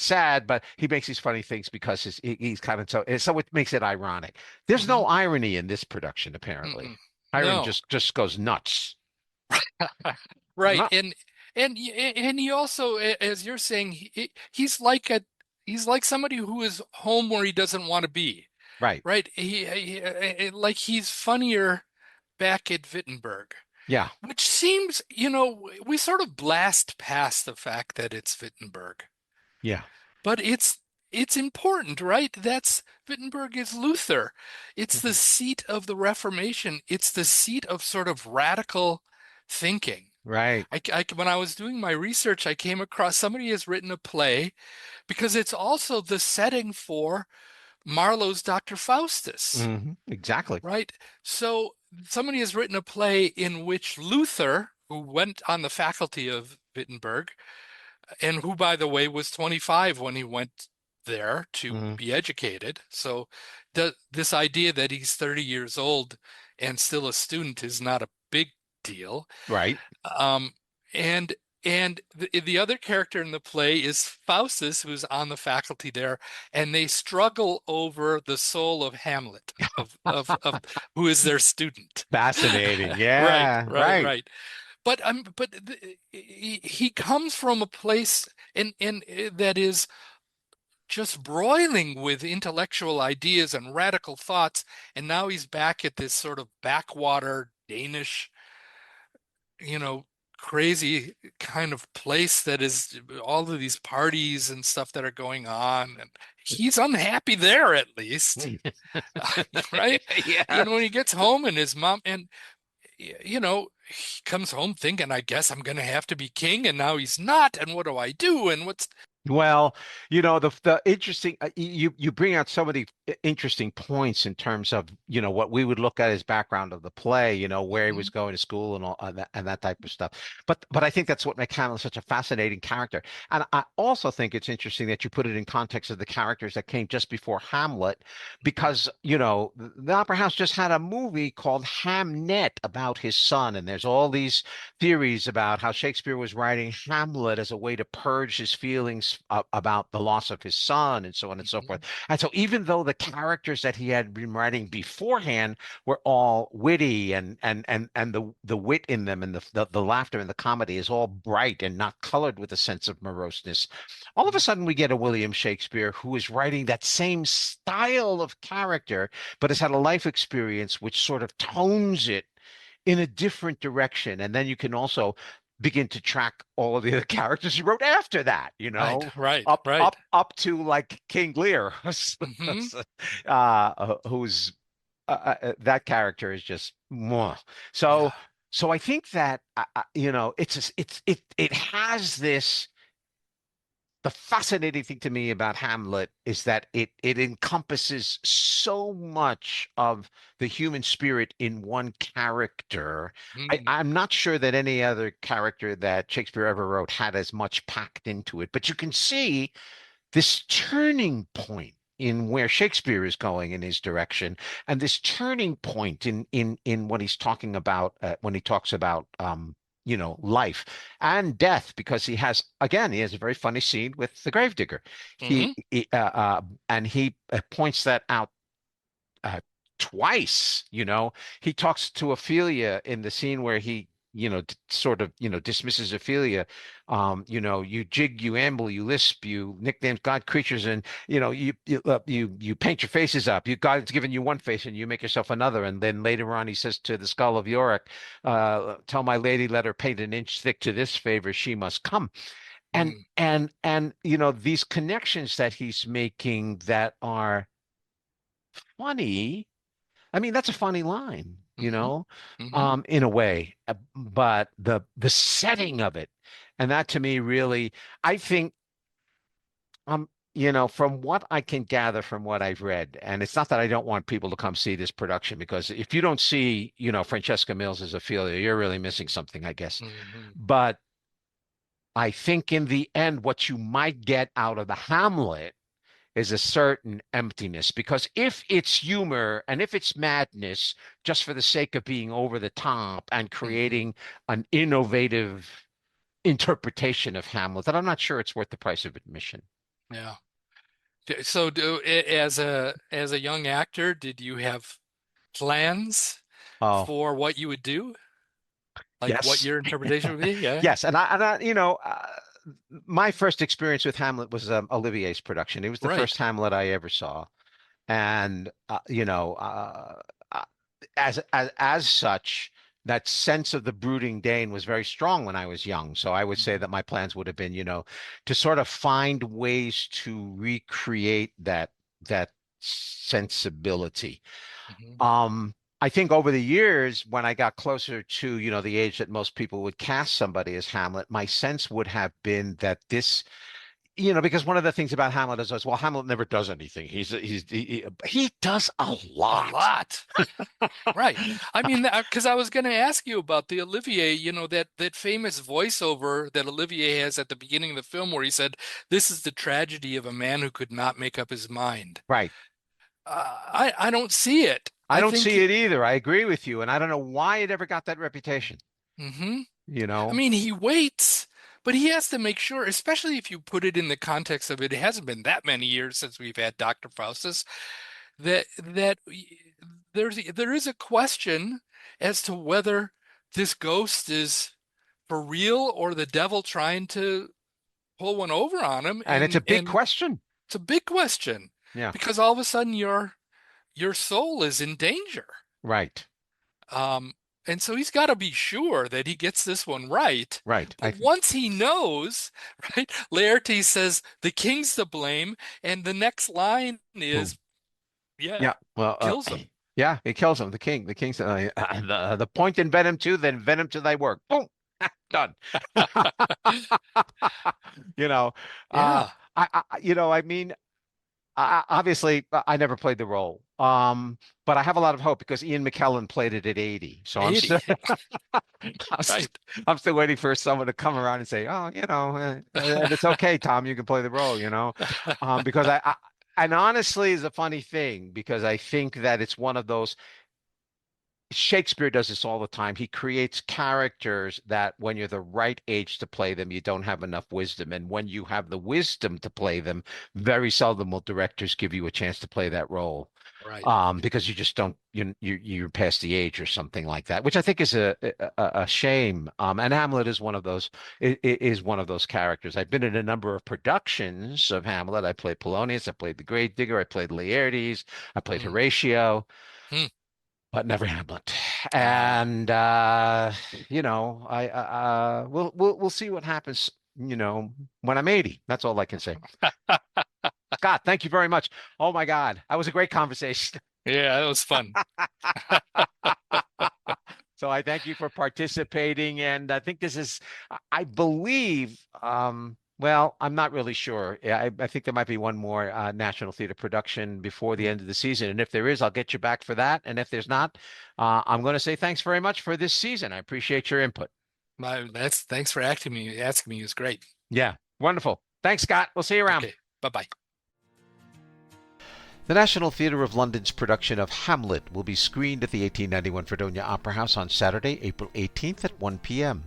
sad, but he makes these funny things because he's kind of so it makes it ironic. There's no
Mhm.
irony in this production, apparently.
Mhm.
Hiram
No.
just goes nuts.
Right.
Uh-huh.
And he also, as you're saying, he's like somebody who is home where he doesn't want to be.
Right.
Right. Like he's funnier back at Wittenberg,
Yeah.
which seems, we sort of blast past the fact that it's Wittenberg,
Yeah.
but it's important, right? Wittenberg is Luther. It's the
Mhm.
seat of the Reformation. It's the seat of sort of radical thinking.
Right.
When I was doing my research, I came across somebody has written a play because it's also the setting for Marlowe's Dr. Faustus,
Exactly.
right? So somebody has written a play in which Luther, who went on the faculty of Wittenberg, and who, by the way, was 25 when he went there to
hmm
be educated. So this idea that he's 30 years old and still a student is not a big deal.
Right.
Um, and the other character in the play is Faustus, who's on the faculty there, and they struggle over the soul of Hamlet, of who is their student.
Fascinating.
Right,
Yeah.
right,
Right.
right. But he comes from a place in that is just broiling with intellectual ideas and radical thoughts, and now he's back at this sort of backwater Danish, crazy kind of place that is all of these parties and stuff that are going on, and he's unhappy there at least. Right?
Yeah.
When he gets home and his mom, and he comes home thinking, I guess I'm going to have to be king, and now he's not, and what do I do, and what's
Well, the interesting you bring out so many interesting points in terms of what we would look at as background of the play, where he was going to school and all and that type of stuff. But I think that's what makes Hamlet such a fascinating character. And I also think it's interesting that you put it in context of the characters that came just before Hamlet, because the Opera House just had a movie called Hamnet about his son, and there's all these theories about how Shakespeare was writing Hamlet as a way to purge his feelings about the loss of his son and so on and so forth. And so even though the characters that he had been writing beforehand were all witty and the wit in them and the laughter and the comedy is all bright and not colored with a sense of moroseness, all of a sudden we get a William Shakespeare who is writing that same style of character, but has had a life experience which sort of tones it in a different direction. And then you can also begin to track all of the other characters he wrote after that,
right,
up to like King Lear, who's that character is just mwah. So I think that it has this. The fascinating thing to me about Hamlet is that it encompasses so much of the human spirit in one character. I'm not sure that any other character that Shakespeare ever wrote had as much packed into it, but you can see this turning point in where Shakespeare is going in his direction, and this turning point in what he's talking about when he talks about life and death, because he has a very funny scene with the gravedigger. He points that out twice. He talks to Ophelia in the scene where he dismisses Ophelia. You jig, you amble, you lisp, you nickname God creatures, and you paint your faces up. God's given you one face, and you make yourself another. And then later on, he says to the skull of Yorick, "Tell my lady, let her paint an inch thick. To this favor, she must come." And these connections that he's making that are funny. I mean, that's a funny line, in a way, but the setting of it, and that to me really, I think, from what I can gather from what I've read, and it's not that I don't want people to come see this production, because if you don't see, Francesca Mills as Ophelia, you're really missing something, I guess. But I think in the end, what you might get out of the Hamlet is a certain emptiness, because if it's humor and if it's madness just for the sake of being over the top and creating an innovative interpretation of Hamlet, then I'm not sure it's worth the price of admission.
Yeah. So as a young actor, did you have plans for what you would do? Like
yes.
What your interpretation would be? Yeah.
Yes. And my first experience with Hamlet was Olivier's production. It was the first Hamlet I ever saw. And, as such, that sense of the brooding Dane was very strong when I was young. So I would say that my plans would have been, to sort of find ways to recreate that sensibility. I think over the years, when I got closer to, the age that most people would cast somebody as Hamlet, my sense would have been that this, because one of the things about Hamlet is, well, Hamlet never does anything. He does a lot.
A lot. Right. I mean, because I was going to ask you about the Olivier, that famous voiceover that Olivier has at the beginning of the film where he said, "This is the tragedy of a man who could not make up his mind."
Right.
I don't see it.
I don't see it either. I agree with you. And I don't know why it ever got that reputation. I
mean, he waits, but he has to make sure, especially if you put it in the context of it hasn't been that many years since we've had Dr. Faustus, that there is a question as to whether this ghost is for real or the devil trying to pull one over on him.
And it's a big question.
It's a big question.
Yeah.
Because all of a sudden your soul is in danger.
Right.
And so he's got to be sure that he gets this one right.
Right.
But once he knows, right, Laertes says the king's to blame, and the next line is,
well,
kills him.
Yeah, he kills him. The king. The king said, "The point in venom too, then venom to thy work." Boom, done.
Yeah.
I mean, obviously, I never played the role, but I have a lot of hope because Ian McKellen played it at 80. So
80.
I'm still waiting for someone to come around and say, "Oh, it's okay, Tom. You can play the role." Because and honestly, is a funny thing because I think that it's one of those. Shakespeare does this all the time. He creates characters that when you're the right age to play them, you don't have enough wisdom. And when you have the wisdom to play them, very seldom will directors give you a chance to play that role.
Right.
Because you just don't, you're past the age or something like that, which I think is a shame. And Hamlet is one of those, is one of those characters. I've been in a number of productions of Hamlet. I played Polonius, I played the Gravedigger, I played Laertes, I played Horatio. But never Hamlet. And we'll see what happens, when I'm 80. That's all I can say. Scott, thank you very much. Oh my God. That was a great conversation.
Yeah, that was fun.
So I thank you for participating. And I think this is, I believe, well, I'm not really sure. I think there might be one more National Theater production before the end of the season. And if there is, I'll get you back for that. And if there's not, I'm going to say thanks very much for this season. I appreciate your input.
Thanks for asking me. It was great.
Yeah, wonderful. Thanks, Scott. We'll see you around.
Okay, bye-bye.
The National Theatre of London's production of Hamlet will be screened at the 1891 Fredonia Opera House on Saturday, April 18th at 1 p.m.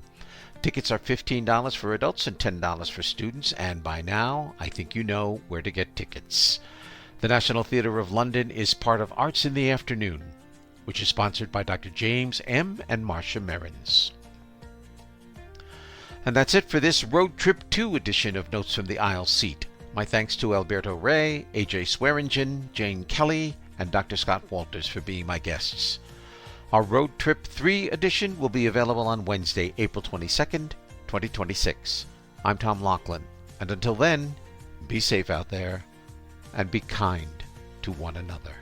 Tickets are $15 for adults and $10 for students, and by now, I think you know where to get tickets. The National Theatre of London is part of Arts in the Afternoon, which is sponsored by Dr. James M. and Marcia Merrins. And that's it for this Road Trip 2 edition of Notes from the Aisle Seat. My thanks to Alberto Rey, A.J. Swearingen, Jayne Kelli, and Dr. Scott Walters for being my guests. Our Road Trip 3 edition will be available on Wednesday, April 22nd, 2026. I'm Tom Laughlin, and until then, be safe out there and be kind to one another.